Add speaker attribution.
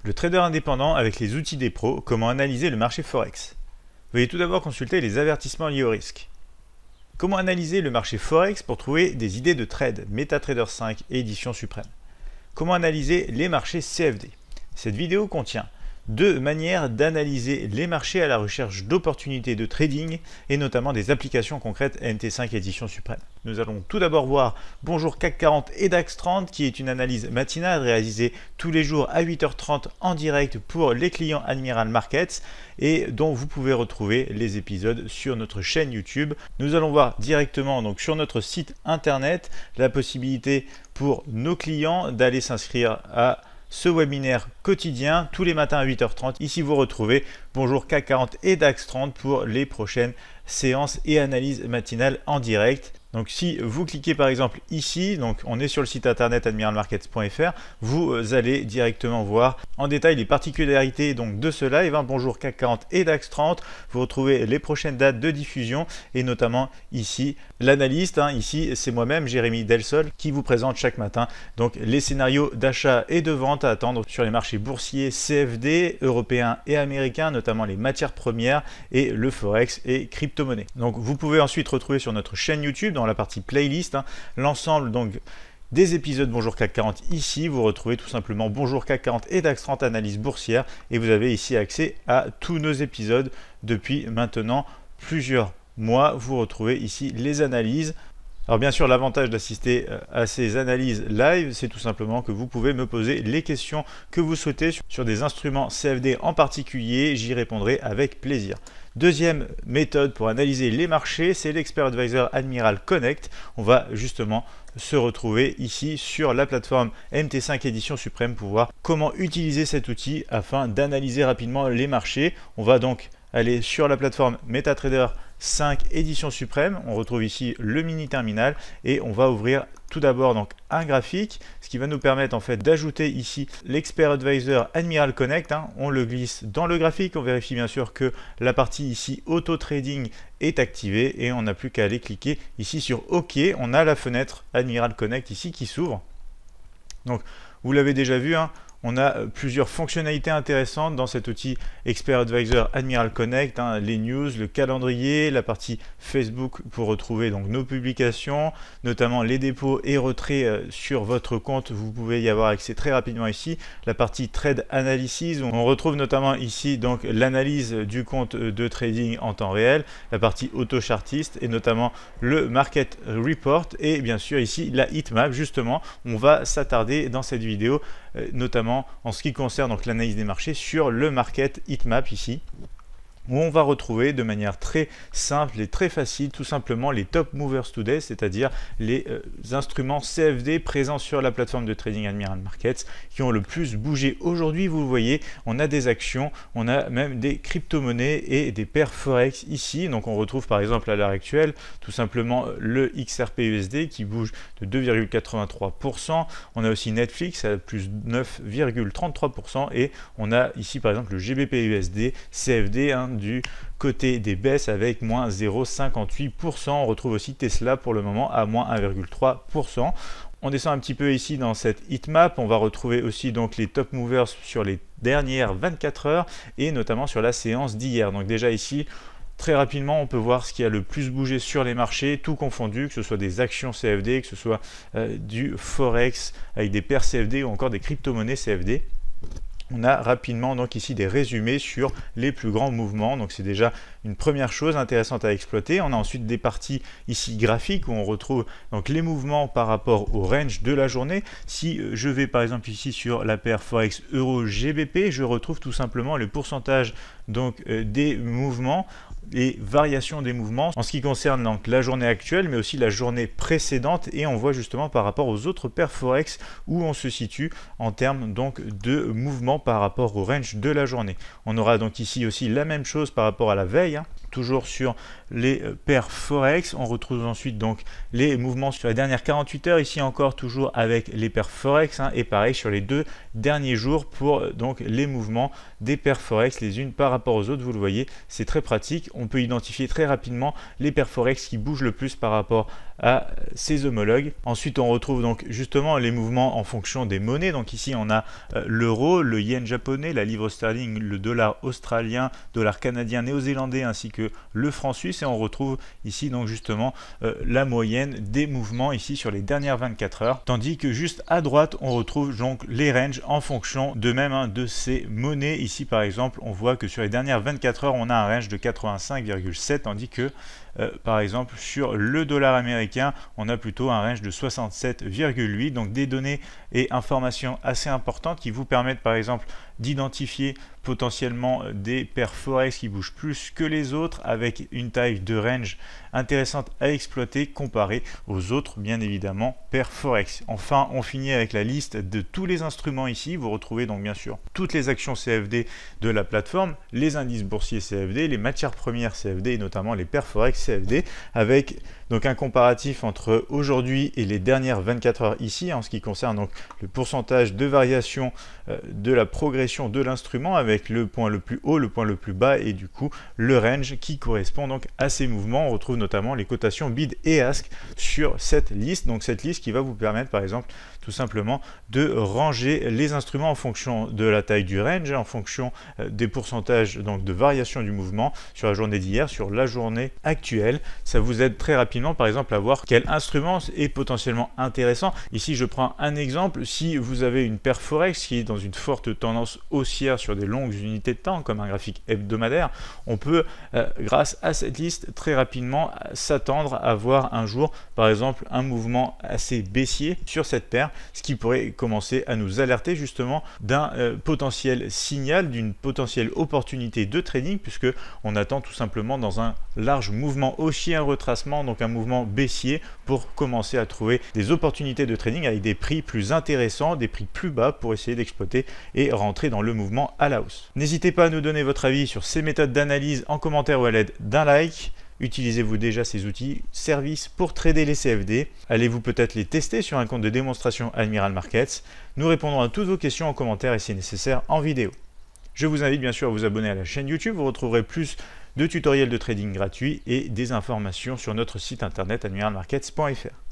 Speaker 1: Le trader indépendant avec les outils des pros, comment analyser le marché Forex. Veuillez tout d'abord consulter les avertissements liés au risque. Comment analyser le marché Forex pour trouver des idées de trade, MetaTrader 5 et édition suprême. Comment analyser les marchés CFD. Cette vidéo contient deux manières d'analyser les marchés à la recherche d'opportunités de trading et notamment des applications concrètes NT5 édition suprême. Nous allons tout d'abord voir Bonjour CAC 40 et DAX 30 qui est une analyse matinale réalisée tous les jours à 8h30 en direct pour les clients Admiral Markets et dont vous pouvez retrouver les épisodes sur notre chaîne YouTube. Nous allons voir directement donc sur notre site internet la possibilité pour nos clients d'aller s'inscrire à ce webinaire quotidien tous les matins à 8h30. Ici, vous retrouvez Bonjour CAC 40 et DAX 30 pour les prochaines séances et analyses matinales en direct. Donc si vous cliquez par exemple ici, donc on est sur le site internet admiralmarkets.fr, vous allez directement voir en détail les particularités donc de ce live, Bonjour CAC 40 et DAX 30. Vous retrouvez les prochaines dates de diffusion et notamment ici l'analyste, ici c'est moi-même Jérémy Delsol qui vous présente chaque matin donc les scénarios d'achat et de vente à attendre sur les marchés boursiers CFD, européens et américains, notamment les matières premières et le Forex et crypto-monnaie. Donc vous pouvez ensuite retrouver sur notre chaîne YouTube dans la partie playlist l'ensemble donc des épisodes Bonjour CAC 40. Ici vous retrouvez tout simplement Bonjour CAC 40 et DAX 30 analyse boursière et vous avez ici accès à tous nos épisodes depuis maintenant plusieurs mois. Vous retrouvez ici les analyses. Alors bien sûr, l'avantage d'assister à ces analyses live, c'est tout simplement que vous pouvez me poser les questions que vous souhaitez sur des instruments CFD en particulier. J'y répondrai avec plaisir. Deuxième méthode pour analyser les marchés, c'est l'Expert Advisor Admiral Connect. On va justement se retrouver ici sur la plateforme MT5 édition suprême pour voir comment utiliser cet outil afin d'analyser rapidement les marchés. On va donc aller sur la plateforme MetaTrader 5 édition suprême, on retrouve ici le mini terminal et on va ouvrir tout d'abord donc un graphique, ce qui va nous permettre en fait d'ajouter ici l'Expert Advisor Admiral Connect. On le glisse dans le graphique, on vérifie bien sûr que la partie ici auto trading est activée et on n'a plus qu'à aller cliquer ici sur OK. On a la fenêtre Admiral Connect ici qui s'ouvre. Donc vous l'avez déjà vu, on a plusieurs fonctionnalités intéressantes dans cet outil Expert Advisor Admiral Connect, les news, le calendrier, la partie Facebook pour retrouver donc nos publications, notamment les dépôts et retraits sur votre compte. Vous pouvez y avoir accès très rapidement ici. La partie Trade Analysis, où on retrouve notamment ici donc l'analyse du compte de trading en temps réel, la partie Auto Chartiste et notamment le Market Report et bien sûr ici la heatmap. Justement, on va s'attarder dans cette vidéo notamment en ce qui concerne donc l'analyse des marchés sur le Market Heatmap ici, où on va retrouver de manière très simple et très facile tout simplement les top movers today, c'est-à-dire les instruments CFD présents sur la plateforme de trading Admiral Markets qui ont le plus bougé aujourd'hui. Vous le voyez, on a des actions, on a même des crypto-monnaies et des paires Forex ici. Donc on retrouve par exemple à l'heure actuelle tout simplement le XRP-USD qui bouge de 2,83%. On a aussi Netflix à plus 9,33% et on a ici par exemple le GBP-USD CFD du côté des baisses avec moins 0,58%. On retrouve aussi Tesla pour le moment à moins 1,3%. On descend un petit peu ici dans cette heatmap. On va retrouver aussi donc les top movers sur les dernières 24 heures et notamment sur la séance d'hier. Donc déjà ici, très rapidement, on peut voir ce qui a le plus bougé sur les marchés, tout confondu, que ce soit des actions CFD, que ce soit du Forex avec des paires CFD ou encore des crypto-monnaies CFD. On a rapidement donc ici des résumés sur les plus grands mouvements, donc c'est déjà une première chose intéressante à exploiter. On a ensuite des parties ici graphiques où on retrouve donc les mouvements par rapport au range de la journée. Si je vais par exemple ici sur la paire Forex Euro GBP, je retrouve tout simplement le pourcentage donc des mouvements et variations des mouvements en ce qui concerne donc la journée actuelle mais aussi la journée précédente et on voit justement par rapport aux autres paires Forex où on se situe en termes donc de mouvements par rapport au range de la journée. On aura donc ici aussi la même chose par rapport à la veille, toujours sur les paires Forex. On retrouve ensuite donc les mouvements sur les dernières 48 heures, ici encore toujours avec les paires Forex et pareil sur les 2 derniers jours pour donc les mouvements des paires Forex les unes par rapport aux autres. Vous le voyez, c'est très pratique. On peut identifier très rapidement les paires Forex qui bougent le plus par rapport à ses homologues. Ensuite, on retrouve donc justement les mouvements en fonction des monnaies. Donc ici, on a l'euro, le yen japonais, la livre sterling, le dollar australien, dollar canadien, néo-zélandais ainsi que le franc suisse. Et on retrouve ici donc justement la moyenne des mouvements ici sur les dernières 24 heures. Tandis que juste à droite, on retrouve donc les ranges en fonction de même de ces monnaies. Ici, par exemple, on voit que sur les dernières 24 heures, on a un range de 85,7, tandis que par exemple sur le dollar américain on a plutôt un range de 67,8. donc des données et informations assez importantes qui vous permettent par exemple d'identifier potentiellement des paires forex qui bougent plus que les autres avec une taille de range intéressante à exploiter comparée aux autres bien évidemment paires forex. Enfin, on finit avec la liste de tous les instruments ici. Vous retrouvez donc bien sûr toutes les actions CFD de la plateforme, les indices boursiers CFD, les matières premières CFD et notamment les paires forex CFD avec donc un comparatif entre aujourd'hui et les dernières 24 heures ici en ce qui concerne donc le pourcentage de variation de la progression de l'instrument avec le point le plus haut, le point le plus bas et du coup le range qui correspond donc à ces mouvements. On retrouve notamment les cotations bid et ask sur cette liste, donc cette liste qui va vous permettre par exemple tout simplement de ranger les instruments en fonction de la taille du range, en fonction des pourcentages donc de variation du mouvement sur la journée d'hier, sur la journée actuelle. Ça vous aide très rapidement par exemple à voir quel instrument est potentiellement intéressant. Ici je prends un exemple, si vous avez une paire forex qui est dans une forte tendance haussière sur des longues unités de temps comme un graphique hebdomadaire, on peut grâce à cette liste très rapidement s'attendre à voir un jour par exemple un mouvement assez baissier sur cette paire, ce qui pourrait commencer à nous alerter justement d'un potentiel signal, d'une potentielle opportunité de trading, puisque on attend tout simplement dans un large mouvement haussier, un retracement, donc un mouvement baissier pour commencer à trouver des opportunités de trading avec des prix plus intéressants, des prix plus bas pour essayer d'exploiter et rentrer dans le mouvement à la hausse. N'hésitez pas à nous donner votre avis sur ces méthodes d'analyse en commentaire ou à l'aide d'un like. Utilisez-vous déjà ces outils, services pour trader les CFD? Allez-vous peut-être les tester sur un compte de démonstration Admiral Markets? Nous répondrons à toutes vos questions en commentaire et si nécessaire en vidéo. Je vous invite bien sûr à vous abonner à la chaîne YouTube, vous retrouverez plus de tutoriels de trading gratuits et des informations sur notre site internet admiralmarkets.fr.